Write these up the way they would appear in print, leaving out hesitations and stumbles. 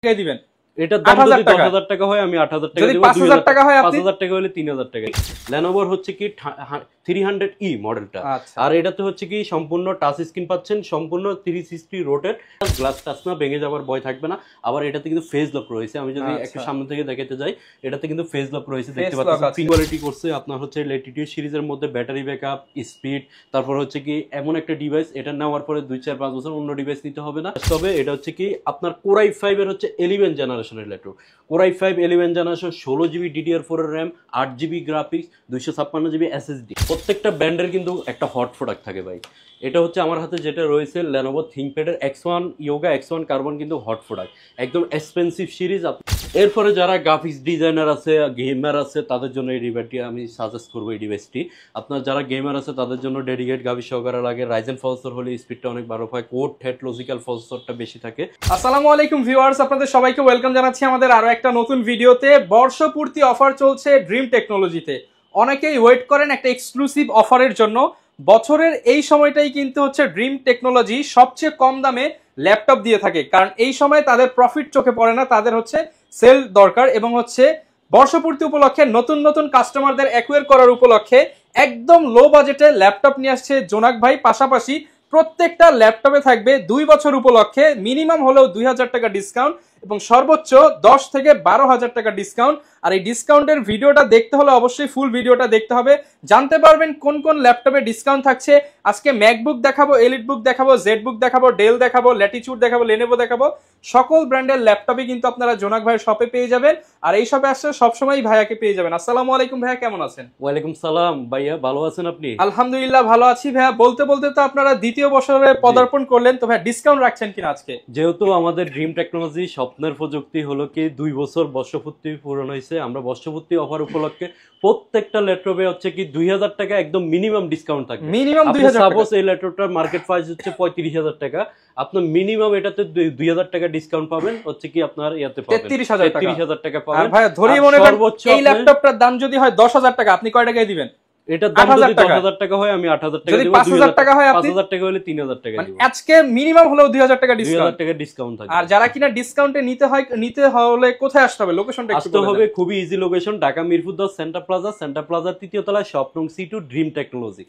দিবেন। এটার দাম যদি 10,000 টাকা হয় আমি 8,000 টাকা দিব। 5,000 টাকা হয় 5,000 টাকা হলে 3,000 টাকা। Lenovo হচ্ছে কি 300E মডেলটা। আর এটাতে হচ্ছে কি সম্পূর্ণ টাচ স্ক্রিন পাচ্ছেন, সম্পূর্ণ 360 রোটেট, গ্লাস টাচ না, ভেঙে যাওয়ার ভয় থাকবে না। আবার এটাতে কিন্তু ফেস লক রয়েছে। আমি যদি একটু সামনে থেকে দেখাতে যাই, এটাতে কিন্তু ফেস লক রয়েছে, দেখতে পাচ্ছেন। পিন কোয়ালিটি করছে আপনার হচ্ছে ল্যাটিটিউড সিরিজের মধ্যে ব্যাটারি ব্যাকআপ, স্পিড, তারপর হচ্ছে কি এমন একটা ডিভাইস, এটা নেওয়ার পরে 2-4-5 বছর অন্য ডিভাইস নিতে হবে না। তবে এটা হচ্ছে কি আপনার Core i5 এর হচ্ছে 11 জেনারেশনের laptop. Core i5 11 generation, 16GB DDR4 এর RAM, 8GB graphics, 256GB SSD। প্রত্যেকটা ব্র্যান্ডের কিন্তু একটা হট প্রোডাক্ট থাকে ভাই। এটা হচ্ছে আমার হাতে যেটা রয়েছে Lenovo ThinkPad এর X1 Yoga X1 Carbon কিন্তু হট প্রোডাক্ট, একদম এক্সপেন্সিভ সিরিজ। এরপরে যারা গ্রাফিক্স ডিজাইনার আছে, গেমার আছে, তাদের জন্য এই ডিভাইসটি আমি সাজেস্ট করবো। এই ডিভাইসটি আপনার যারা গেমার আছে তাদের জন্য ডেডিকেট গ্রাফিক্স সহকারে লাগে। Ryzen প্রসেসর হলে স্পিডটা অনেক ভালো হয়, কোর থেট লজিক্যাল প্রসেসরটা বেশি থাকে। আসসালামু আলাইকুম ভিউয়ার্স, আপনাদের সবাইকে ওয়েলকাম জানাচ্ছি আমাদের আরো একটা নতুন ভিডিওতে। বর্ষপূর্তি অফার চলছে ড্রিম টেকনোলজিতে। অনেকেই ওয়েট করেন একটা এক্সক্লুসিভ অফারের জন্য। বছরের এই সময়টাই কিন্তু হচ্ছে ড্রিম টেকনোলজি সবচেয়ে কম দামে ল্যাপটপ দিয়ে থাকে, কারণ এই সময় তাদের প্রফিট চোখে পড়ে না, তাদের হচ্ছে সেল দরকার। এবং হচ্ছে বর্ষপূর্তি উপলক্ষে নতুন নতুন কাস্টমারদের অ্যাকুয়ার করার উপলক্ষে একদম লো বাজেটে ল্যাপটপ নিয়ে আসছে জোনাক ভাই। পাশাপাশি প্রত্যেকটা ল্যাপটপে থাকবে 2 বছর উপলক্ষে মিনিমাম হলেও 2,000 টাকা ডিসকাউন্ট এবং সর্বোচ্চ 10 থেকে 12,000 টাকা ডিসকাউন্ট। আর এই ডিসকাউন্টের ভিডিওটা দেখতে হলে অবশ্যই ফুল ভিডিওটা দেখতে হবে, জানতে পারবেন কোন কোন ল্যাপটপে ডিসকাউন্ট থাকছে। আজকে ম্যাকবুক দেখাবো, এলিটবুক দেখাবো, জেডবুক দেখাবো, ডেল দেখাবো, ল্যাটিটিউড দেখাবো, লেনোভো দেখাবো। সকল ব্র্যান্ডের ল্যাপটপই কিন্তু আপনারা জোনাক ভাইয়ের শপে পেয়ে যাবেন। আর এই শপে আসলে সবসময় ভাইয়াকে পেয়ে যাবেন। আসসালামু আলাইকুম ভাইয়া, কেমন আছেন? ওয়ালাইকুম সালাম ভাইয়া, ভালো আছেন আপনি? আলহামদুলিল্লাহ ভালো আছি ভাইয়া। বলতে বলতে তো আপনারা দ্বিতীয় বছরে পদার্পণ করলেন, তো ভাই ডিসকাউন্ট রাখছেন কিনা আজকে? যেহেতু আমাদের ড্রিম টেকনোলজি স্বপ্নের প্রযুক্তি হলো কি 2 বছর বর্ষপূর্তি পূরণ হয়েছে, আমরা বর্ষপূর্তি অফার উপলক্ষে প্রত্যেকটা ল্যাপটপে হচ্ছে কি 2,000 টাকা একদম মিনিমাম ডিসকাউন্ট থাকবে। মিনিমাম 2,000 টাকা। সাপোজ এই ল্যাপটপটার মার্কেট প্রাইস হচ্ছে 35,000 টাকা, আপনার মিনিমাম এটাতে 2,000 টাকা ডিসকাউন্ট পাবেন, হচ্ছে কি আপনার ইয়াতে পাবেন 33,000 টাকা পাবেন। ভাই ধরি মনে করেন এই ল্যাপটপটার দাম যদি হয় 10,000 টাকা, আপনি কয় টাকায় দিবেন? এটার দাম যদি 10,000 টাকা হয় আমি 8,000 টাকা দিব। 5,000 টাকা হয় 5,000 টাকা হলে 3,000 টাকা দিব। আজকে মিনিমাম হলেও 2,000 টাকা ডিসকাউন্ট, 2,000 টাকা ডিসকাউন্ট থাকবে। আর যারা কিনা ডিসকাউন্টে নিতে হলে কোথায় আসতে হবে? লোকেশনটা একটু বলে দেন। আসতে হবে খুবই easy location, Dhaka Mirpur 10 centre প্লাজার 3য় তলায় শপ নং C2 dream technology.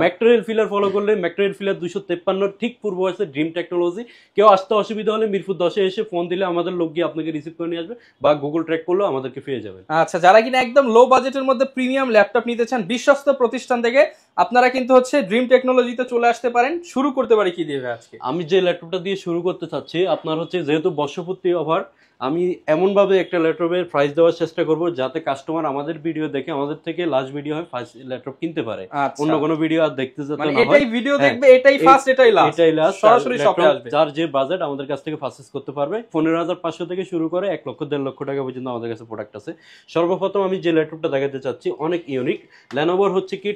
Metro rail pillar follow করলে মেট্রোরেল ফিলার 253 ঠিক পূর্ব আছে ড্রিম টেকনোলজি। কেউ আসতে অসুবিধা হলে মিরপুর 10-এ এসে ফোন দিলে আমাদের লোক গিয়ে আপনাকে রিসিভ করে নিয়ে আসবে, বা গুগল ট্র্যাক করলেও আমাদেরকে পেয়ে যাবেন। আচ্ছা, যারা কিনা একদম লো বাজেটের মধ্যে প্রিমিয়াম ল্যাপটপ নিতে চান বিশ্বস্ত প্রতিষ্ঠান থেকে, আপনারা কিন্তু হচ্ছে ড্রিম টেকনোলজিতে চলে আসতে পারেন। শুরু করতে পারি কি দিয়ে আজকে? আমি যে ল্যাপটপটা দিয়ে শুরু করতে চাচ্ছি, আপনার হচ্ছে যেহেতু বর্ষপূর্তি অফার, আমি এমন ভাবে একটা ল্যাপটপের প্রাইস দেওয়ার চেষ্টা করব যাতে কাস্টমার আমাদের ভিডিও দেখে আমাদের থেকে লাস্ট ভিডিও হয় ফার্স্ট ল্যাপটপ কিনতে পারে, অন্য কোনো ভিডিও আর দেখতে যেতে না হয়। এটাই ভিডিও দেখবে, এটাই ফার্স্ট, এটাই লাস্ট, সরাসরি শপে আসবে। যার যে বাজেট আমাদের কাছ থেকে পারচেজ করতে পারবে। 15,500 থেকে শুরু করে 1 লক্ষ 1.5 লক্ষ টাকা পর্যন্ত আমাদের কাছে প্রোডাক্ট আছে। সর্বপ্রথম আমি যে ল্যাপটপটা দেখাতে চাচ্ছি অনেক ইউনিক। Lenovo হচ্ছে কি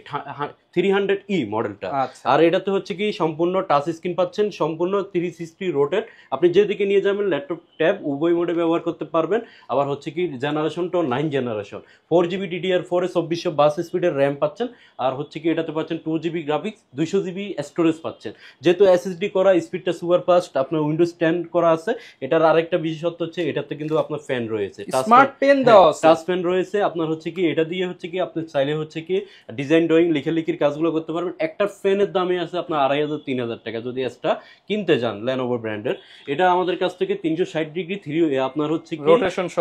300E মডেলটা। আর এটাতে হচ্ছে কি সম্পূর্ণ টাচ স্ক্রিন পাচ্ছেন, সম্পূর্ণ 360 রোটেট, আপনি যেদিকে নিয়ে যাবেন ল্যাপটপ ট্যাব উভয় মোডে ব্যবহার করতে পারবেন। আবার হচ্ছে কি জেনারেশনটা 9 জেনারেশন, 4GB DDR4 2422 স্পিডের র্যাম পাচ্ছেন। আর হচ্ছে কি এটাতে পাচ্ছেন 2GB গ্রাফিক্স, 200GB স্টোরেজ পাচ্ছেন। যেহেতু SSD করা, স্পিডটা সুপার ফাস্ট, আপনার উইন্ডোজ 10 করা আছে। এটার আরেকটা বিশেষত্ব হচ্ছে এটাতে কিন্তু আপনার ফ্যান রয়েছে, স্মার্ট পেন দেওয়া আছে, টাচ পেন রয়েছে। আপনার হচ্ছে কি এটা দিয়ে হচ্ছে কি আপনি চাইলে হচ্ছে কি ডিজাইন ড্রয়িং লেখালেখির কাজগুলো করতে পারবেন। একটা ফ্যানের দামে আছে আপনার 2,500-3,000 টাকা যদি এক্সট্রা কিনতে যান Lenovo ব্র্যান্ডের। এটা আমাদের কাছ থেকে 360 ডিগ্রি 3 আপনার হচ্ছে কি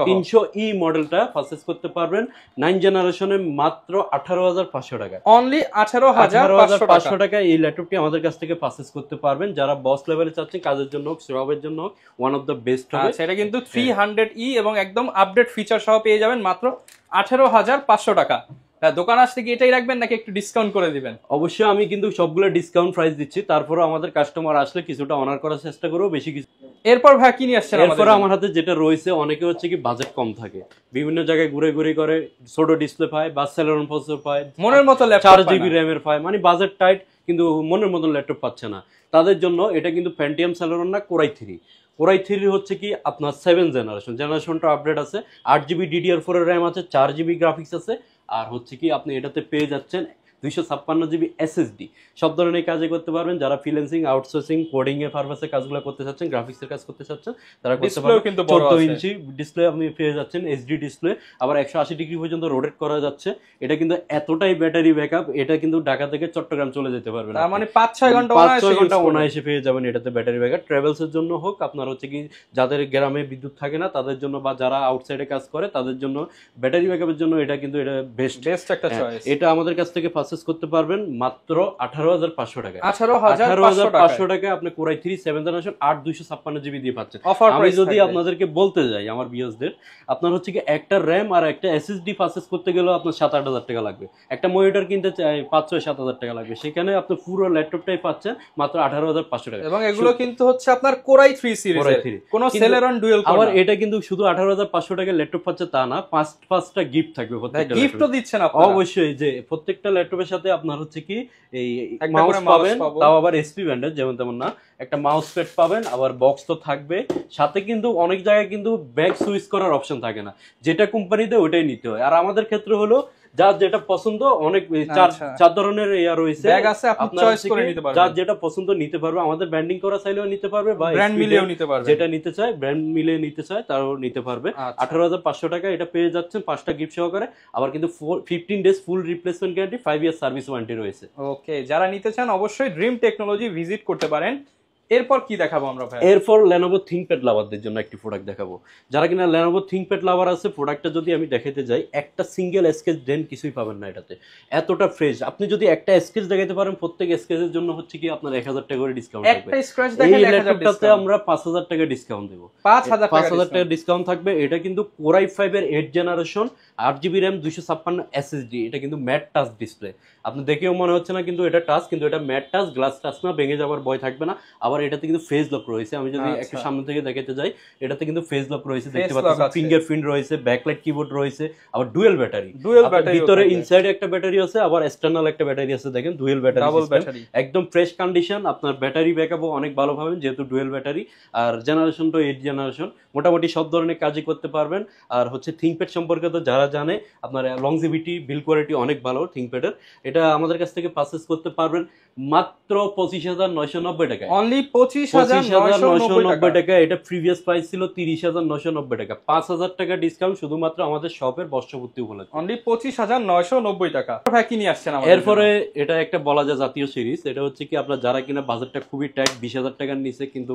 300E মডেলটা পারচেজ করতে পারবেন 9 জেনারেশনে মাত্র 18,500 টাকা। অনলি 18,500 টাকা এই ল্যাপটপটি আমাদের কাছ থেকে পারচেজ করতে পারবেন। যারা বস লেভেলে চাচ্ছেন, কাজের জন্য হোক, জবের জন্য হোক, ওয়ান অফ দ্য বেস্ট হবে। সেটা কিন্তু 300E এবং একদম আপডেট ফিচার সহ পেয়ে যাবেন মাত্র 18,500 টাকা। দোকান আসতে কি এটাই রাখবেন নাকি একটু ডিসকাউন্ট করে দিবেন? অবশ্যই আমি কিন্তু সবগুলো ডিসকাউন্ট প্রাইস দিচ্ছি, তারপরে আমাদের কাস্টমার আসলে কিছুটা অনার করার চেষ্টা করব, বেশি কিছু। এরপর ভাই কি নিয়ে আসছেন? এরপর আমার হাতে যেটা রয়েছে, অনেকে হচ্ছে কি বাজেট কম থাকে, বিভিন্ন জায়গায় ঘুরে ঘুরে করে ছোট ডিসপ্লে পায় বা সেলেরন প্রসেসর পায়, মনের মতো ল্যাপটপ 4GB র্যামের পায়, মানে বাজেট টাইট কিন্তু মনের মতো ল্যাপটপ পাচ্ছে না। তাদের জন্য এটা কিন্তু প্যান্টিয়াম সেলেরন না, Core i3 হচ্ছে কি আপনার 7 জেনারেশনটা আপডেট আছে। 8GB DDR4 এর র্যাম আছে, 4GB গ্রাফিক্স আছে। আর হচ্ছে কি আপনি এটাতে পেয়ে যাচ্ছেন 256 জিবি SSD, সব ধরনের কাজে করতে পারবেন। যারা ফ্রিল্যান্সিং, আউটসোর্সিং, কোডিং এর পারপাসে কাজগুলো করতে চাচ্ছেন, গ্রাফিক্সের কাজ করতে চাচ্ছেন, তারা করতে পারবেন। 14 ইঞ্চি ডিসপ্লে আপনি পেয়ে যাচ্ছেন, HD ডিসপ্লে, আবার 180 ডিগ্রি পর্যন্ত রোটেট করা যাচ্ছে। এটা কিন্তু এতটাই ব্যাটারি ব্যাকআপ, এটা কিন্তু ঢাকা থেকে চট্টগ্রাম চলে যেতে পারবেন, তার মানে 5-6 ঘন্টা অনায়াসে পেয়ে যাবেন এটাতে ব্যাটারি ব্যাকআপ। ট্রাভেলস এর জন্য হোক, আপনার হচ্ছে কি যাদের গ্রামে বিদ্যুৎ থাকে না তাদের জন্য, বা যারা আউটসাইডে কাজ করে তাদের জন্য ব্যাটারি ব্যাকআপের জন্য এটা কিন্তু এটা বেস্ট একটা চয়েস। এটা আমাদের কাছ থেকে পারচেজ করতে পারবেন মাত্র 18,500 টাকা। 18,500 টাকা আপনি কোরাই 3 7th জেনারেশন 8/256 জিবি দিয়ে পাচ্ছেন। আমি যদি আপনাদেরকে বলতে যাই আমার ভিউয়ার্সদের, আপনার হচ্ছে কি একটা র‍্যাম আর একটা এসএসডি পারচেজ করতে গেলেও আপনার 7-8 হাজার টাকা লাগবে, একটা মনিটর কিনতে চাই 5-6-7 হাজার টাকা লাগবে, সেখানে আপনি পুরো ল্যাপটপটাই পাচ্ছেন মাত্র 18,500 টাকা। এবং এগুলো কিন্তু হচ্ছে আপনার কোরাই 3 সিরিজের, কোন সেলেরন ডুয়াল কোর। আবার এটা কিন্তু শুধু 18,500 টাকা ল্যাপটপ পাচ্ছে তা না, 5টা গিফট থাকবে প্রত্যেকটা। গিফটও দিচ্ছেন আপনারা অবশ্যই, যে প্রত্যেকটা ল্যাপটপের সাথে আপনার হচ্ছে কি এই মাউস পাবেন, তাও আবার এসপি ব্র্যান্ডের, যেমন তেমন না, একটা মাউস প্যাড পাবেন, আবার বক্স তো থাকবে সাথে। কিন্তু অনেক জায়গায় কিন্তু ব্যাক সুইচ করার অপশন থাকে না, যেটা কোম্পানিতে ওইটাই নিতে হয়। আর আমাদের ক্ষেত্রে হলো যার যেটা পছন্দ, অনেক চার ধরনের ইয়া রয়েছে, ব্যাগ আছে, আপনি চয়েস করে নিতে পারবেন, যার যেটা পছন্দ নিতে পারবে। আমাদের ব্র্যান্ডিং করা চাইলেও নিতে পারবে, বা ব্র্যান্ড মিলিয়েও নিতে পারবে, যেটা নিতে চায় ব্র্যান্ড মিলিয়ে নিতে চায় তারও নিতে পারবে। 18,500 টাকা এটা পেয়ে যাচ্ছেন 5টা গিফট সহকারে। আবার কিন্তু 15 ডেজ ফুল replacement guarantee, 5 year service warranty রয়েছে। ওকে, যারা নিতে চান অবশ্যই ড্রিম টেকনোলজি ভিজিট করতে পারেন। এরপর কি দেখাবো আমরা ভাই? এরপর Lenovo ThinkPad লাভারদের জন্য একটি প্রোডাক্ট দেখাবো। যারা কিনা Lenovo ThinkPad লাভার আছে, প্রোডাক্টটা যদি আমি দেখাতে যাই, একটা সিঙ্গেল স্কেচ ডেন্ট কিছুই পাবেন না এটাতে, এতটা ফ্রেশ। আপনি যদি একটা স্কেচ দেখাতে পারেন, প্রত্যেক স্কেচের জন্য হচ্ছে কি আপনার 1,000 টাকা করে ডিসকাউন্ট থাকবে। একটা স্ক্র্যাচ দেখালে 1000 ল্যাপটপটাতে আমরা 5,000 টাকা ডিসকাউন্ট দেব, 5,000 টাকা ডিসকাউন্ট থাকবে। এটা কিন্তু Core i5 এর 8th generation, 8GB RAM, 256 SSD। এটা কিন্তু ম্যাট টাচ ডিসপ্লে, আপনি দেখেও মনে হচ্ছে না কিন্তু এটা টাচ, কিন্তু এটা ম্যাট টাচ, গ্লাস টাচ না, ভেঙে যাওয়ার ভয় থাকবে না। আবার এটাতে কিন্তু ফেস লক রয়েছে, আমি যদি একটু সামনে থেকে দেখাতে যাই, এটাতে কিন্তু ফেস লক রয়েছে, দেখতে পাচ্ছেন, ফিঙ্গারপ্রিন্ট রয়েছে, ব্যাকলাইট কিবোর্ড রয়েছে, আবার ডুয়াল ব্যাটারি। ভিতরে ইনসাইডে একটা ব্যাটারি আছে, আবার এক্সটার্নাল একটা ব্যাটারি আছে, দেখেন ডুয়াল ব্যাটারি, একদম ফ্রেশ কন্ডিশন। আপনার ব্যাটারি ব্যাকআপও অনেক ভালো পাবেন যেহেতু ডুয়াল ব্যাটারি। আর জেনারেশন তো 8th জেনারেশন, মোটামুটি সব ধরনের কাজই করতে পারবেন। আর হচ্ছে ThinkPad সম্পর্কে তো যারা জানে, আপনার লংজিভিটি, বিল্ড কোয়ালিটি অনেক ভালো ThinkPad-এর। এটা আমাদের কাছ থেকে পারচেজ করতে পারবেন মাত্র 25,990 টাকা। অনলি 25,990 টাকা। এটা প্রিভিয়াস প্রাইস ছিল 30,990 টাকা। 5,000 টাকা ডিসকাউন্ট শুধুমাত্র আমাদের শপের বর্ষপূর্তি উপলক্ষে। অনলি 25,990 টাকা। ভাই কি নিয়ে আসছেন আমাদের? এরপরে এটা একটা বলা যায় জাতীয় সিরিজ। এটা হচ্ছে কি আপনার যারা কিনা বাজেটটা খুবই টাইট, 20,000 টাকার নিচে, কিন্তু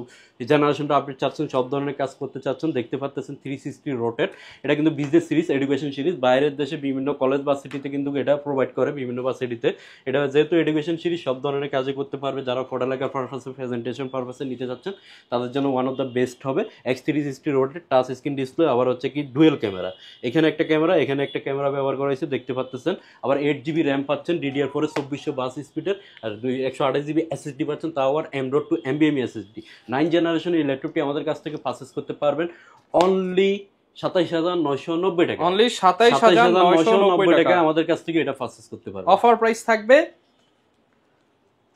জেনারেশনটা আপডেট চাচ্ছেন, সব ধরনের কাজ করতে চাচ্ছেন, দেখতে পাচ্ছেন 360 রোটেট। এটা কিন্তু বিজনেস সিরিজ, এডুকেশন সিরিজ। বাইরের দেশে বিভিন্ন কলেজ বা সিটিতে কিন্তু এটা প্রোভাইড করে, বিভিন্ন ভার্সিটিতে। এটা যেহেতু এডুকেশন সিরিজ, সব ধরনের কাজে করতে পারবে। যারা পড়ালেখার পারপাসে, প্রেজেন্টেশন পারপাসে নিতে যাচ্ছেন, তাদের জন্য ওয়ান অফ দ্য বেস্ট হবে। X360 rotate touch screen display, আবার হচ্ছে কি ডুয়েল ক্যামেরা, এখানে একটা ক্যামেরা, এখানে একটা ক্যামেরা ব্যবহার করা হয়েছে, দেখতে পাচ্ছেন। আবার 8GB র্যাম পাচ্ছেন, DDR4 2422 স্পিডের, আর 128GB SSD পাচ্ছেন, তাও আবার M.2 NVMe SSD। 9th জেনারেশনের এই ল্যাপটপটি আমাদের কাছ থেকে পারচেজ করতে পারবেন অনলি 27,990 টাকা। অনলি 27,990 টাকা আমাদের কাছ থেকে এটা পারচেজ করতে পারবেন। অফার প্রাইস থাকবে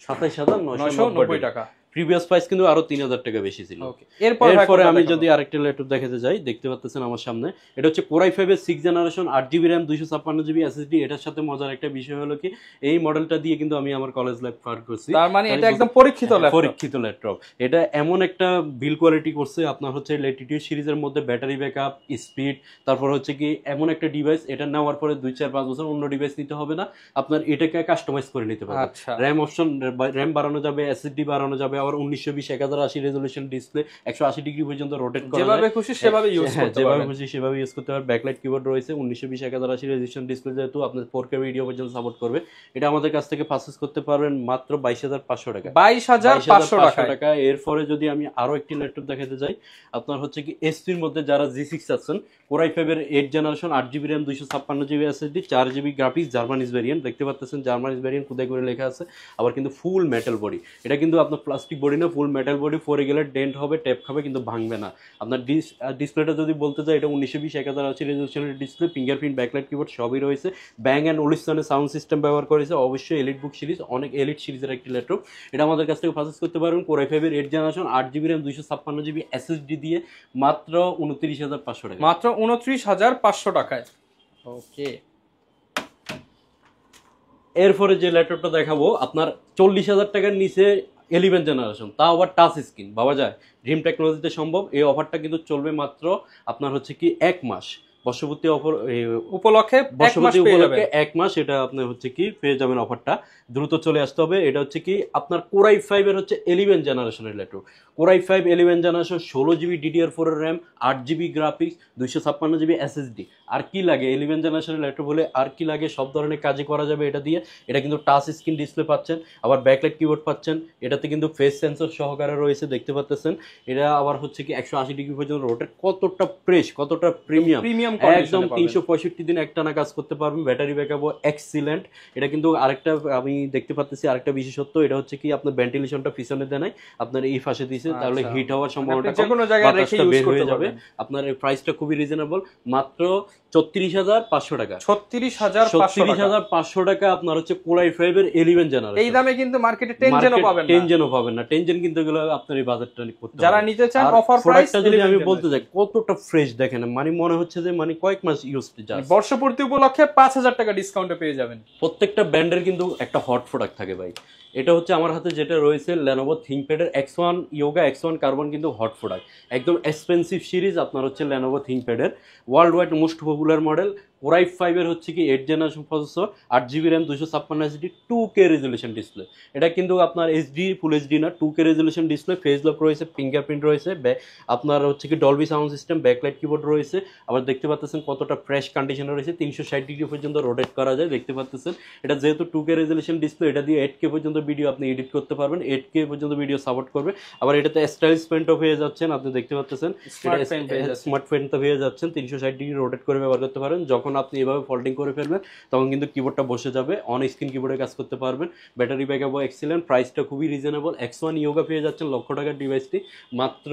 27,990 টাকা। প্রিভিয়াস প্রাইস কিন্তু আরো 3,000 টাকা বেশি ছিল। এরপরে আমি যদি আরেকটা ল্যাপটপ দেখাতে যাই, দেখতে পাচ্ছেন আমার সামনে, এটা হচ্ছে Core i5 এর 6th generation, 8GB RAM, 256GB SSD। এটার সাথে মজার একটা বিষয় হলো কি, এই মডেলটা দিয়ে কিন্তু আমি আমার কলেজ লাইফ পার করছি। তার মানে এটা একদম পরীক্ষিত ল্যাপটপ। এটা এমন একটা বিল্ড কোয়ালিটি করছে, আপনার হচ্ছে ল্যাটিটিউড সিরিজের মধ্যে ব্যাটারি ব্যাকআপ, স্পিড, তারপর হচ্ছে কি এমন একটা ডিভাইস, এটা নেওয়ার পরে 2-4-5 বছর অন্য ডিভাইস নিতে হবে না, আপনার এটাকে কাস্টমাইজ করে নিতে পারবেন। র্যাম অপশন, র্যাম বাড়ানো যাবে, SSD বাড়ানো যাবে, আবার 1920 1080 রেজোলিউশন ডিসপ্লে, 180 ডিগ্রি পর্যন্ত রোটেট করা যায়, যেভাবে খুশি সেভাবে ইউজ করতে পারবেন। ব্যাকলাইট কিবোর্ড রয়েছে, 1920 1080 রেজোলিউশন ডিসপ্লে, যেহেতু আপনার 4K ভিডিও পর্যন্ত সাপোর্ট করবে। এটা আমাদের কাছ থেকে পারচেজ করতে পারবেন মাত্র 22,500 টাকা। 22,500 টাকা। এরপরে যদি আমি আরো একটি ল্যাপটপ দেখাতে যাই, আপনার হচ্ছে কি এসপির মধ্যে যারা G6 আছেন, Core i5 এর 8th generation, 8GB RAM, 256GB SSD, 4GB graphics, Germany's variant, দেখতে পাচ্ছেন জার্মানিজ ভেরিয়েন্ট কোথায় করে লেখা আছে। আবার কিন্তু ফুল মেটাল বডি, এটা কিন্তু আপনার প্লাস্টিক বডি না, ফুল মেটাল বডি। 4 গেলে ডেন্ট হবে, ট্যাপ খাবে, কিন্তু ভাঙবে না। আপনার ডিসপ্লেটা যদি বলতে চাই, এটা 1920 1080 রেজোলিউশনের ডিসপ্লে, ফিঙ্গারপ্রিন্ট, ব্যাকলাইট কিবোর্ড সবই রয়েছে। ব্যাং অ্যান্ড ওলিসনের সাউন্ড সিস্টেম ব্যবহার করেছে। অবশ্যই এলিট বুক সিরিজ, অনেক এলিট সিরিজের একটি ল্যাপটপ। এটা আমাদের কাছ থেকে পারচেজ করতে পারবেন Core i5 এর 8th generation, 8GB RAM, 256GB SSD দিয়ে মাত্র 29,500 টাকা। মাত্র 29,500 টাকায়। ওকে, এরপরে যে ল্যাপটপটা দেখাবো আপনার 40,000 টাকার নিচে 11 জেনারেশন, তাও আবার টাচ স্ক্রিন পাওয়া যায় ড্রিম টেকনোলজিতে সম্ভব। এই অফারটা কিন্তু চলবে মাত্র আপনার হচ্ছে কি 1 মাস, বর্ষপূর্তি অফার উপলক্ষে, বর্ষপূর্তি উপলক্ষে 1 মাস এটা আপনি হচ্ছে কি পেয়ে যাবেন। অফারটা দ্রুত চলে আসতে হবে। এটা হচ্ছে কি আপনার Core i5 এর হচ্ছে 11 জেনারেশনের laptop. Core i5 11 generation, 16GB DDR4 এর RAM, 8GB graphics, 256GB SSD। আর কি লাগে 11 জেনারেশনের ল্যাপটপ হলে? আর কি লাগে? সব ধরনের কাজই করা যাবে এটা দিয়ে। এটা কিন্তু টাচ স্ক্রিন ডিসপ্লে পাচ্ছেন, আবার ব্যাকলাইট কিবোর্ড পাচ্ছেন। এটাতে কিন্তু ফেস সেন্সর সহকারে রয়েছে, দেখতে পাচ্ছেন। এটা আবার হচ্ছে কি 180 ডিগ্রি পর্যন্ত রোটেট। কতটা ফ্রেশ, কতটা প্রিমিয়াম, একদম 365 দিন একটানা কাজ করতে পারবেন। ব্যাটারি ব্যাকআপও এক্সিলেন্ট। এটা কিন্তু আরেকটা আমি দেখতে পাচ্ছি আরেকটা বিশেষত্ব, এটা হচ্ছে কি আপনার ভেন্টিলেশনটা পিছনে দেয় নাই, আপনার এই পাশে দিয়েছে, তাহলে হিট হওয়ার সম্ভাবনাটা কম, বাতাসটা বের হয়ে যাবে। আপনার এই প্রাইসটা খুবই রিজনেবল, মাত্র 36,500 টাকা। 36,500 টাকা আপনার হচ্ছে Core i5 এর 11 জেনারেশন। এই দামে কিন্তু মার্কেটে 10 জেনও পাবেন না। 10 জেনও পাবেন না। 10 জেন কিন্তু এগুলো আপনার এই বাজেটটা করতে হবে যারা নিতে চান। অফার প্রাইসটা যদি আমি বলতে যাই কতটা ফ্রেশ দেখেন, মানে মনে হচ্ছে যে মানে কয়েক মাস ইউজ যায়। বর্ষপূর্তি উপলক্ষে 5,000 টাকা ডিসকাউন্টে পেয়ে যাবেন। প্রত্যেকটা ব্র্যান্ডের কিন্তু একটা হট প্রোডাক্ট থাকে ভাই। এটা হচ্ছে আমার হাতে যেটা রয়েছে Lenovo ThinkPad এর X1 Yoga X1 Carbon, কিন্তু হট প্রোডাক্ট, একদম এক্সপেন্সিভ সিরিজ আপনার হচ্ছে Lenovo ThinkPad এর world wide most popular model. Core i5 এর হচ্ছে কি 8 generation processor, 8GB RAM, 256 2K resolution display. এটা কিন্তু আপনার এইচডি ফুল এইচডি না, 2K resolution display, face lock রয়েছে, ফিঙ্গারপ্রিন্ট রয়েছে, আপনার হচ্ছে কি Dolby sound system, backlight keyboard রয়েছে। আবার দেখতে পাচ্ছেন কতটা ফ্রেশ কন্ডিশনে রয়েছে, 360 ডিগ্রি পর্যন্ত রোটেট করা যায়, দেখতে পাচ্ছেন। এটা যেহেতু 2K রেজলিউশন ডিসপ্লে, এটা দিয়ে 8K পর্যন্ত ভিডিও আপনি এডিট করতে পারবেন, 8K পর্যন্ত ভিডিও সাপোর্ট করবে। আবার এটাতে স্টাইলিশ পেন্টও হয়ে যাচ্ছেন, আপনি দেখতে পাচ্ছেন স্মার্ট পেন্টটা হয়ে যাচ্ছেন, 360 ডিগ্রি রোটেট করে ব্যবহার করতে পারেন। যখন আপনি এভাবে ফোল্ডিং করে ফেলবেন তখন কিন্তু কিবোর্ডটা বসে যাবে, অন স্ক্রিন কিবোর্ডে কাজ করতে পারবেন। ব্যাটারি ব্যাকআপও এক্সিলেন্ট, প্রাইসটা খুবই রিজনেবল। X1 Yoga পেয়ে যাচ্ছেন লক্ষ টাকার ডিভাইসটি মাত্র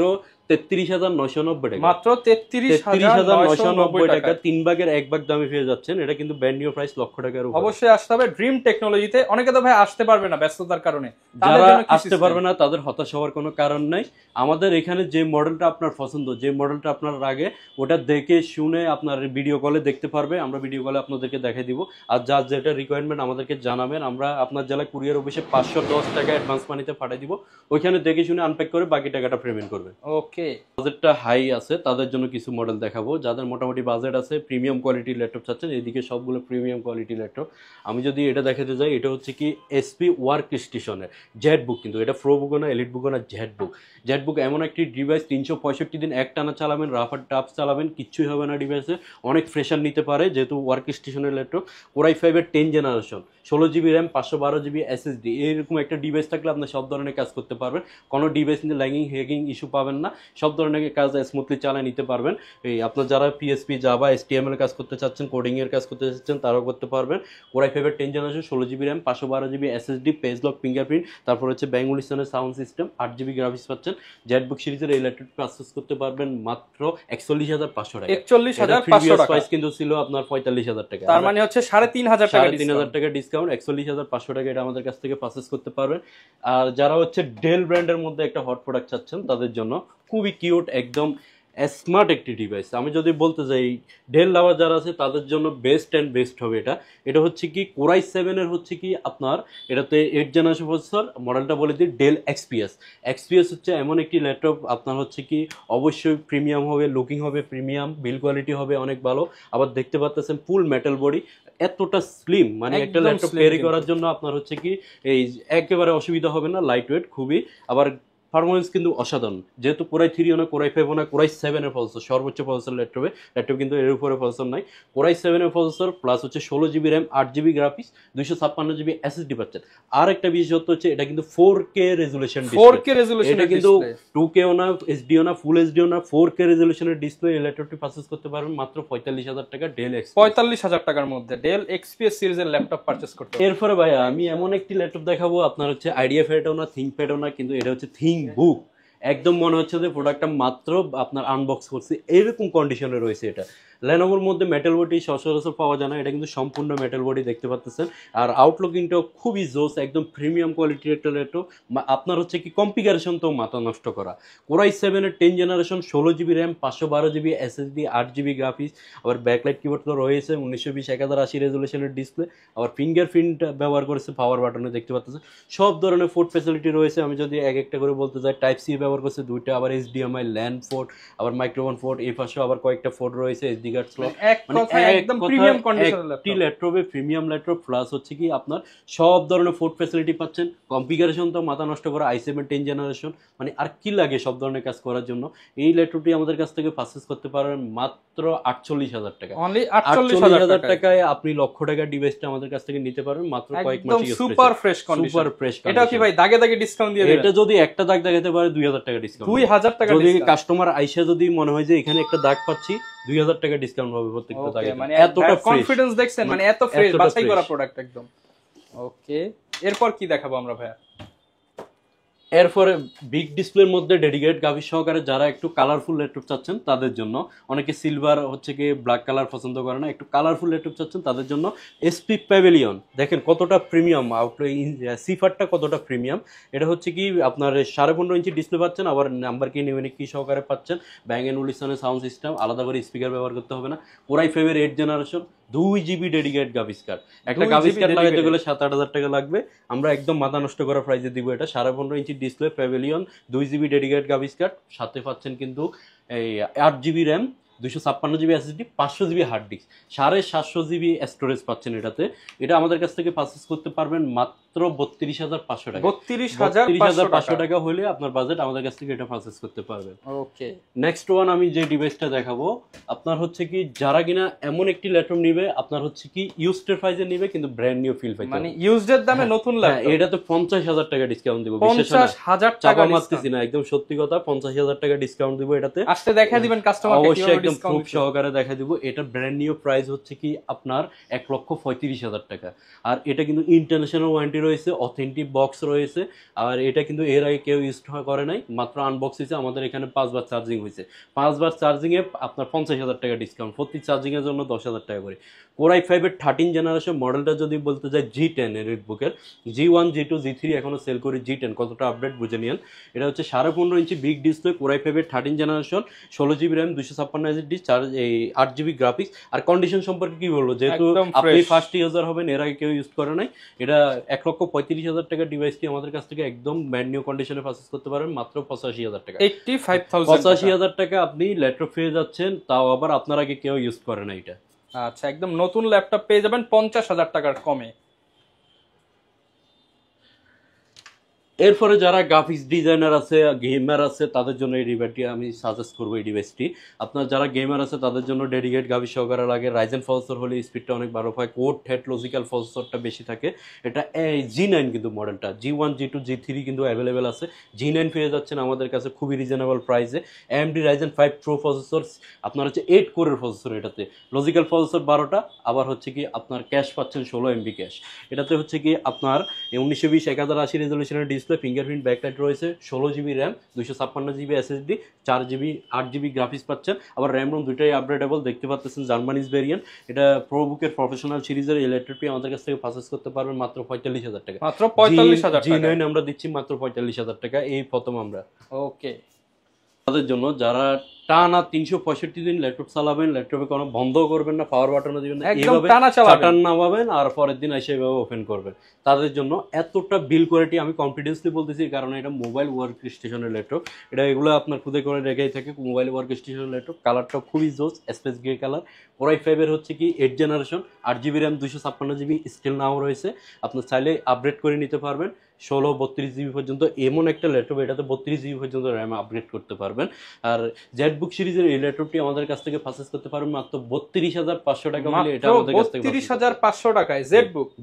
33,990 টাকা। মাত্র 33,990 টাকা, 3 ভাগের 1 ভাগ দামে পেয়ে যাচ্ছেন। এটা কিন্তু ব্র্যান্ড নিউ প্রাইস লক্ষ টাকার উপর। অবশ্যই আসতে হবে ড্রিম টেকনোলজিতে। অনেকে তো ভাই আসতে পারবে না ব্যস্ততার কারণে, যারা আসতে পারবে না তাদের হতাশ হওয়ার কোনো কারণ নাই। আমাদের এখানে যে মডেলটা আপনার পছন্দ, যে মডেলটা আপনার আগে, ওটা দেখে শুনে আপনার ভিডিও কলে দেখতে পারবে, আমরা ভিডিও কলে আপনাদেরকে দেখাই দিব। আর যার যেটা রিকোয়ারমেন্ট আমাদেরকে জানাবেন, আমরা আপনার জেলায় কুরিয়ার অফিসে 510 টাকা অ্যাডভান্স মানিতে পাঠিয়ে দিব, ওইখানে দেখে শুনে আনপ্যাক করে বাকি টাকাটা পেমেন্ট করবে। ওকে, বাজেটটা হাই আছে তাদের জন্য কিছু মডেল দেখাবো। যাদের মোটামুটি বাজেট আছে, প্রিমিয়াম কোয়ালিটির ল্যাপটপ চাচ্ছেন, এদিকে সবগুলো প্রিমিয়াম কোয়ালিটির ল্যাপটপ। আমি যদি এটা দেখাতে যাই, এটা হচ্ছে কি এসপি ওয়ার্ক স্টেশনের জেড বুক, কিন্তু এটা প্রো বুকও না, এলিট বুকও না, জেড বুক। জেড বুক এমন একটি ডিভাইস, 365 দিন একটানা চালাবেন, রাফার টাফ চালাবেন, কিচ্ছুই হবে না ডিভাইসে, অনেক ফ্রেশার নিতে পারে যেহেতু ওয়ার্ক স্টেশনের ল্যাপটপ। Core i5 এর 10 generation, 16GB RAM, 512GB SSD, এরকম একটা ডিভাইস থাকলে আপনি সব ধরনের কাজ করতে পারবেন। কোনো ডিভাইস নিয়ে ল্যাগিং হ্যাকিং ইস্যু পাবেন না, সব ধরনের কাজ স্মুথলি চালিয়ে নিতে পারবেন। এই আপনার যারা PHP, জাভা, HTML কাজ করতে চাচ্ছেন, কোডিং এর কাজ করতে চাচ্ছেন, তারাও করতে পারবেন। Core i5 এর 10 generation, 16GB RAM, 512GB SSD, page lock, fingerprint, তারপর হচ্ছে ব্যাঙ্গুলিস্তানের সাউন্ড সিস্টেম, 8GB গ্রাফিক্স পাচ্ছেন। জেটবুক সিরিজের এই ল্যাপটপ পারচেজ করতে পারবেন মাত্র 41,500 টাকা। 41,500 টাকা প্রাইস কিন্তু ছিল আপনার 45,000 টাকা, তার মানে হচ্ছে 3,500 টাকা, 3,500 টাকা ডিসকাউন্ট, 41,500 টাকা এটা আমাদের কাছ থেকে পারচেজ করতে পারবেন। আর যারা হচ্ছে ডেল ব্র্যান্ডের মধ্যে একটা হট প্রোডাক্ট চাচ্ছেন, তাদের জন্য খুবই কিউট, একদম স্মার্ট একটি ডিভাইস। আমি যদি বলতে যাই ডেল লাভার যারা আছে তাদের জন্য বেস্ট অ্যান্ড বেস্ট হবে এটা। এটা হচ্ছে কি Core i7 এর হচ্ছে কি আপনার এটাতে 8 জেনারেশন প্রসেসর, মডেলটা বলে দিই ডেল XPS। XPS হচ্ছে এমন একটি ল্যাপটপ আপনার হচ্ছে কি অবশ্যই প্রিমিয়াম হবে, লুকিং হবে প্রিমিয়াম, বিল কোয়ালিটি হবে অনেক ভালো। আবার দেখতে পাচ্ছেন ফুল মেটাল বডি, এতটা স্লিম, মানে একটা ল্যাপটপ ক্যারি করার জন্য আপনার হচ্ছে কি এই একেবারে অসুবিধা হবে না, লাইট ওয়েট খুবই। আবার পারফরমেন্স কিন্তু অসাধারণ, যেহেতু Core i3 না, Core i5 না, Core i7 এর প্রসেসর, সর্বোচ্চ প্রসেসর ল্যাপটপ কিন্তু এর উপরে প্রসেসর নাই। Core i7 এর প্রসেসর প্লাস হচ্ছে 16GB RAM, 8GB graphics, 256GB SSD পাচ্ছেন। আর একটা বিশেষত্ব হচ্ছে এটা কিন্তু 4K রেজোলিউশন ডিসপ্লে, এটা কিন্তু 2K ও না, HD ও না, ফুল HD ও না, 4K রেজোলিউশনের ডিসপ্লে। এই ল্যাপটপটি পারচেজ করতে পারবেন মাত্র 45,000 টাকা ডেল XPS। 45,000 টাকার মধ্যে ডেল XPS সিরিজের ল্যাপটপ পারচেজ করতে। এরপরে ভাই আমি এমন একটি ল্যাপটপ দেখাবো, আপনার হচ্ছে IdeaPad ও না, ThinkPad ও না, কিন্তু এটা হচ্ছে ThinkBook। একদম মনে হচ্ছে যে প্রোডাক্টটা মাত্র আপনার আনবক্স করছি এরকম কন্ডিশনে রয়েছে এটা। লেনোভোর মধ্যে মেটাল বডি সচরাচর পাওয়া যায় না, এটা কিন্তু সম্পূর্ণ মেটাল বডি দেখতে পাচ্ছেন। আর আউটলুকিংটাও খুবই জোস, একদম প্রিমিয়াম কোয়ালিটির একটা ল্যাপটপ। আপনার হচ্ছে কি কনফিগারেশন তো মাথা নষ্ট করা। কোরাই 7-এর 10 generation, 16GB RAM, 512GB SSD, 8GB graphics, আবার ব্যাকলাইট কিবোর্ড তো রয়েছে, 1920x1080 রেজলিউশনের ডিসপ্লে, আবার ফিঙ্গারপ্রিন্ট ব্যবহার করেছে পাওয়ার বাটনে দেখতে পাচ্ছেন। সব ধরনের পোর্ট ফ্যাসিলিটি রয়েছে। আমি যদি এক একটা করে বলতে যাই, টাইপ সি ব্যবহার করছে 2টা, আবার HDMI ল্যান পোর্ট, আবার মাইক্রোফোন পোর্ট, এই পাশেও আবার কয়েকটা পোর্ট রয়েছে, SD কার্ড স্লট। একদম প্রিমিয়াম কন্ডিশনের একটি ল্যাপটপে প্রিমিয়াম ল্যাপটপ প্লাস হচ্ছে কি আপনার সব ধরনের পোর্ট ফ্যাসিলিটি পাচ্ছেন। কনফিগারেশন তো মাথা নষ্ট করা, i7 10 জেনারেশন, মানে আর কি লাগে সব ধরনের কাজ করার জন্য। এই ল্যাপটপটি আমাদের কাছ থেকে পারচেজ করতে পারেন মাত্র 48,000 টাকা। অনলি 48,000 টাকায় আপনি লক্ষ টাকার ডিভাইসটা আমাদের কাছ থেকে নিতে পারবেন মাত্র কয়েক মাস ইউজ করে। Super fresh condition, super fresh. এটা কি ভাই দাগে দাগে ডিসকাউন্ট দিয়ে দিবেন? এটা যদি একটা দাগ দেখাতে পারে 2000 টাকা ডিসকাউন্ট, 2000 টাকা যদি কাস্টমার আইসা যদি মনে হয় যে এখানে একটা দাগ পাচ্ছি 2000 টাকা ডিসকাউন্ট হবে প্রত্যেকটা দাগে। মানে এতটা কনফিডেন্স দেখছেন, মানে এত ফ্রেশ বাছাই করা প্রোডাক্ট একদম। ওকে, এরপর কি দেখাবো আমরা ভাইয়া? এরপরে বিগ ডিসপ্লের মধ্যে ডেডিকেটেড গ্রাফিক্স সহকারে যারা একটু কালারফুল ল্যাপটপ চাচ্ছেন তাদের জন্য, অনেকে সিলভার হচ্ছে কি ব্ল্যাক কালার পছন্দ করে না, একটু কালারফুল ল্যাপটপ চাচ্ছেন তাদের জন্য এসপি প্যাভিলিয়ন। দেখেন কতটা প্রিমিয়াম, সিফারটা কতটা প্রিমিয়াম। এটা হচ্ছে কি আপনার 15.5 ইঞ্চি ডিসপ্লে পাচ্ছেন, আবার নাম্বার কি নিউমেরিক কি সহকারে পাচ্ছেন, ব্যাং এন্ড উলিসনের সাউন্ড সিস্টেম, আলাদা করে স্পিকার ব্যবহার করতে হবে না। কোরাই 5-এর 8 generation, 2GB dedicated graphics card. একটা গ্রাফিক্স কার্ড লাগাইতে গেলে 7-8 টাকা লাগবে, আমরা একদম মাথা নষ্ট করা প্রাইসে দিব এটা। 15.5 inch display, Pavilion, 2GB dedicated graphics card, সাথে পাচ্ছেন কিন্তু এই 8GB RAM, 256GB SSD, 500GB hard disk, 750GB storage পাচ্ছেন এটাতে। এটা আমাদের কাছ থেকে পারচেজ করতে পারবেন মাত্র 32,500 টাকা। 32,500 টাকা হলে আপনার বাজেট, আমাদের কাছ থেকে এটা পারচেজ করতে পারবেন। ওকে, নেক্সট ওয়ান আমি যে ডিভাইসটা দেখাবো আপনার হচ্ছে কি যারা কিনা এমন একটি ল্যাপটপ নিবে, আপনার হচ্ছে কি ইউজড এর প্রাইসে নিবে কিন্তু ব্র্যান্ড নিউ ফিল পাইতে, মানে ইউজড এর দামে নতুন ল্যাপটপ। এটা তো 50,000 টাকা ডিসকাউন্ট দিব, 50,000 টাকা মারতেছি না, একদম সত্যি কথা, 50,000 টাকা ডিসকাউন্ট দিব এটাতে। আসতে দেখা দিবেন কাস্টমারকে, অবশ্যই একদম খুব সহকারে দেখা দিব। এটা ব্র্যান্ড নিউ প্রাইস হচ্ছে কি আপনার 1,35,000 টাকা। আর এটা কিন্তু ইন্টারন্যাশনাল ওয়ারেন্টি রয়েছে, অথেন্টিক বক্স রয়েছে। আর এটা কিন্তু এর আগে কেউ ইউজ করে নাই, মাত্র আনবক্স হয়েছে, আমাদের এখানে 5 বার চার্জিং হয়েছে। 5 বার চার্জিং এ আপনার 50,000 টাকা ডিসকাউন্ট, প্রতি চার্জিং এর জন্য 10,000 টাকা করে। কোরাই 5-এর 13 জেনারেশন মডেলটা যদি বলতে যাই G10 এর রেডবুকের, G1 G2 G3 এখনো সেল করি, G10 কতটা আপডেট বুঝে নিন। এটা হচ্ছে 15.5 ইঞ্চি বিগ ডিসপ্লে, কোরাই 5-এর 13 generation, 16GB RAM, 256 SSD, 8GB graphics. আর কন্ডিশন সম্পর্কে কি বলবো, যেহেতু আপনি ফার্স্ট ইউজার হবেন, এর আগে কেউ ইউজ করে নাই, এটা 1,35,000 টাকার ডিভাইসটি আমাদের কাছ থেকে একদম ব্র্যান্ড নিউ কন্ডিশনে পারচেজ করতে পারেন মাত্র 85,000 টাকা। 85,000 টাকা আপনি ল্যাপটপ পেয়ে যাচ্ছেন, তাও আবার আপনার আগে কেউ ইউজ করে না এটা। আচ্ছা, একদম নতুন ল্যাপটপ পেয়ে যাবেন 50,000 টাকার কমে। এরপরে যারা গ্রাফিক্স ডিজাইনার আছে, গেমার আছে, তাদের জন্য এই ডিভাইসটি আমি সাজেস্ট করবো। এই ডিভাইসটি আপনার যারা গেমার আছে তাদের জন্য ডেডিকেট গ্রাফিক্স সহকারে লাগে। রাইজেন প্রসেসর হলে স্পিডটা অনেক ভালো হয়, কোড হেড লজিক্যাল প্রসেসরটা বেশি থাকে। এটা G9 কিন্তু মডেলটা, G1 G2 G3 কিন্তু অ্যাভেলেবেল আছে। G9 পেয়ে যাচ্ছেন আমাদের কাছে খুবই রিজনেবল প্রাইসে। AMD Ryzen 5 Pro প্রসেসর, আপনার হচ্ছে 8 কোরের প্রসেসর, এটাতে লজিক্যাল প্রসেসর 12টা, আবার হচ্ছে কি আপনার ক্যাশ পাচ্ছেন 16 MB ক্যাশ। এটাতে হচ্ছে কি আপনার 1920x1080 রেজলিউশনের ডিসপ্লে, ফিঙ্গারপ্রিন্ট ব্যাকলাইট রয়েছে, 16GB RAM, 256GB SSD, 4GB 8GB graphics পাচ্ছেন। আবার র্যাম রোম দুইটাই আপগ্রেডেবল দেখতে পাচ্ছেন, জার্মানিজ ভেরিয়েন্ট। এটা প্রোবুকের প্রফেশনাল সিরিজের এই ল্যাপটপটি আমাদের কাছ থেকে পারচেজ করতে পারবেন মাত্র 45,000 টাকা। মাত্র 45,000 টাকা। G9 আমরা দিচ্ছি মাত্র 45,000 টাকা, এই প্রথম আমরা। ওকে, তাদের জন্য যারা টানা 365 দিন ল্যাপটপ চালাবেন, ল্যাপটপে কোনো বন্ধ করবেন না, পাওয়ার বাটনও দিবেন না, এইভাবে চাটান নামাবেন আর পরের দিন এসে এইভাবে ওপেন করবেন, তাদের জন্য এতটা বিল কোয়ালিটি আমি কনফিডেন্সলি বলতেছি, কারণ এটা মোবাইল ওয়ার্ক স্টেশনের ল্যাপটপ। এটা এগুলো আপনার খুদে করে রেখেই থাকে, মোবাইল ওয়ার্ক স্টেশনের ল্যাপটপ। কালারটা খুবই জোস, স্পেস গ্রে কালার। কোরাই 5-এর হচ্ছে কি 8 generation, 8GB RAM, 256GB still now রয়েছে। আপনার চাইলে আপগ্রেড করে নিতে পারবেন 16-32GB পর্যন্ত। এমন একটা ল্যাপটপ, এটাতে 32GB পর্যন্ত র্যাম আপগ্রেড করতে পারবেন। আর জেটবুক সিরিজের এই ল্যাপটপটি আমাদের কাছ থেকে পারচেজ করতে পারবেন মাত্র 32,500 টাকা হলে। এটা আমাদের কাছ থেকে 32,500 টাকায়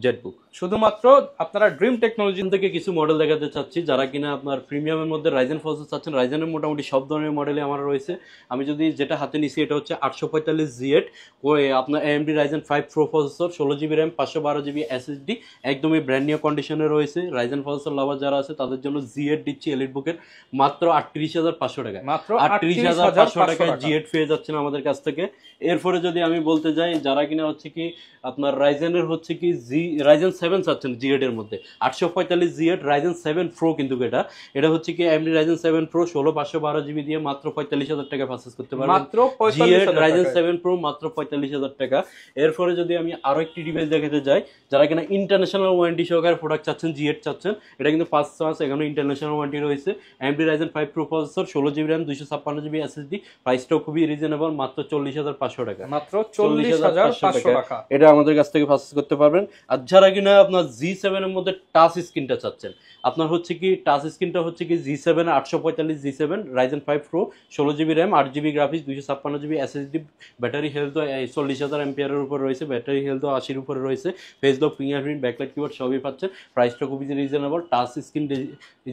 জেটবুক। শুধুমাত্র আপনারা ড্রিম টেকনোলজি থেকে কিছু মডেল দেখাতে চাচ্ছি, যারা কিনা আপনার প্রিমিয়ামের মধ্যে রাইজেন প্রসেসর চাচ্ছেন। রাইজেনের মোটামুটি সব ধরনের মডেলে আমার রয়েছে। আমি যদি যেটা হাতে নিছি এটা হচ্ছে 845Z, আপনার AMD Ryzen 5 Pro processor, 16GB RAM, 512GB SSD, একদমই ব্র্যান্ড নিউ কন্ডিশনে রয়েছে। রাইজেন প্রসেসর লাভার যারা আছে তাদের জন্য Z8 দিচ্ছি এলিট বুকের মাত্র 38,500 টাকা। মাত্র 38,500 2500 টাকায় G8 পেয়ে যাচ্ছেন আমাদের কাছ থেকে। এরপরে যদি আমি বলতে যাই, যারা কিনা হচ্ছে কি আপনার রাইজেনের হচ্ছে কি রাইজেন 7 চাচ্ছেন G8 এর মধ্যে, 845 G8 রাইজেন 7 প্রো, কিন্তু এটা হচ্ছে কি AMD রাইজেন 7 প্রো 16512 জিবি দিয়ে মাত্র 45000 টাকা পারচেজ করতে পারবেন। মাত্র 45000 রাইজেন 7 প্রো মাত্র 45000 টাকা। এরপরে যদি আমি আরো একটি ডিভাইস দেখাতে যাই, যারা কিনা ইন্টারন্যাশনাল ওয়ারেন্টি সহকারে প্রোডাক্ট চাচ্ছেন, G8 চাচ্ছেন, এটা কিন্তু 5 মাস এখনো ইন্টারন্যাশনাল ওয়ারেন্টি রয়েছে। AMD Ryzen 5 pro processor, 16GB RAM, 256GB SSD, প্রাইসটাও খুবই রিজনেবল, মাত্র 40500 টাকা। মাত্র 40500 টাকা এটা আমাদের কাছ থেকে পারচেজ করতে পারবেন। আর যারা কিনা আপনার G7 এর মধ্যে টাচ স্ক্রিনটা চাচ্ছেন, আপনার হচ্ছে কি টাচ স্ক্রিনটা হচ্ছে কি G7 845 G7 Ryzen 5 pro, 16GB RAM, 8GB graphics, 256GB SSD, battery health 40000 এমপিআরের উপর রয়েছে, ব্যাটারি হেলথ 80 উপরে রয়েছে, face lock, fingerprint, backlight, keyboard সবই পাচ্ছেন। প্রাইসটা খুবই reasonable. Touch screen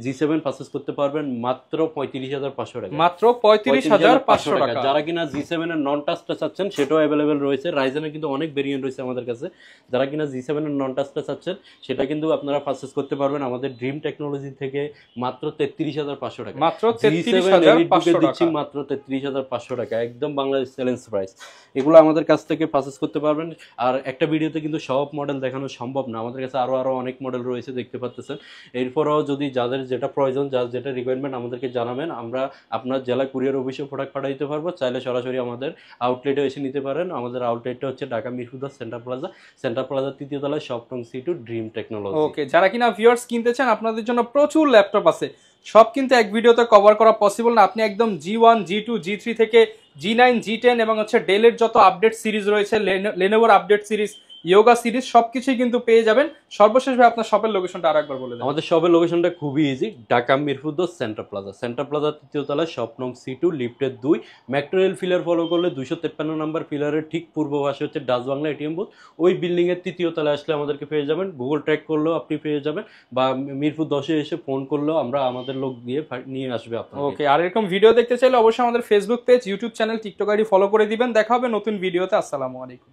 G7 purchase করতে পারবেন মাত্র 35500 টাকা। মাত্র 35500 টাকা। যারা কিনা G7 এর নন টাচটা চাচ্ছেন, সেটাও अवेलेबल রয়েছে। রাইজেনের কিন্তু অনেক ভেরিয়েন্ট রয়েছে আমাদের কাছে। যারা কিনা G7 এর নন টাচটা চাচ্ছেন, সেটা কিন্তু আপনারা পারচেজ করতে পারবেন আমাদের ড্রিম টেকনোলজি থেকে মাত্র 33500 টাকা। মাত্র 33500 দিচ্ছি মাত্র 33500 টাকা, একদম বাংলাদেশ চ্যালেঞ্জ প্রাইস। এগুলো আমাদের কাছ থেকে পারচেজ করতে পারবেন। আর একটা ভিডিওতে কিন্তু সব মডেল দেখানো সম্ভব না, আমাদের কাছে আরো অনেক মডেল রয়েছে, দেখতে পাচ্ছেন। এরপরও যদি যাদের যেটা প্রয়োজন, যার যেটা রিকোয়ারমেন্ট আমাদেরকে জানাবেন, আমরা আপনার জেলা কুরিয়ার অফিসে প্রোডাক্ট পাঠিয়ে দিতে পারবো। চাইলে সরাসরি আমাদের আউটলেটে এসে নিতে পারেন। আমাদের আউটলেটটা হচ্ছে ঢাকা মিরপুর 10 সেন্টার প্লাজা 3য় তলায়, শপ নং C2, ড্রিম টেকনোলজি। ওকে, যারা কিনা ভিউয়ার্স কিনতে চান, আপনাদের জন্য প্রচুর ল্যাপটপ আছে, সব কিন্তু এক ভিডিওতে কভার করা পসিবল না। আপনি একদম G1, G2, G3 থেকে G9, G10 এবং হচ্ছে ডেলের যত আপডেট সিরিজ রয়েছে, লেনোভোর আপডেট সিরিজ, ইয়োগা সিরিজ, সবকিছুই কিন্তু পেয়ে যাবেন। সর্বশেষ ভাই আপনার শপের লোকেশনটা আরেকবার বলে দেন। আমাদের শপের লোকেশনটা খুবই easy, Dhaka Mirpur 10 centre plaza 3য় তলায়, শপ নং C2, লিফটের 2। মেট্রো রেল ফিলার ফলো করলে 253 নম্বর ফিলারের ঠিক পূর্ব পাশে হচ্ছে ডাচ বাংলা এটিএম বুথ। ওই বিল্ডিং এর 3য় তলায় আসলে আমাদেরকে পেয়ে যাবেন। গুগল ট্র্যাক করলেও আপনি পেয়ে যাবেন, বা মিরপুর 10-এ এসে ফোন করলেও আমাদের লোক দিয়ে নিয়ে আসবে আপনাকে। ওকে, আর এরকম ভিডিও দেখতে চাইলে অবশ্যই আমাদের Facebook page, YouTube channel, TikTok ID follow করে দিবেন। দেখা হবে নতুন ভিডিওতে। আসসালামু আলাইকুম।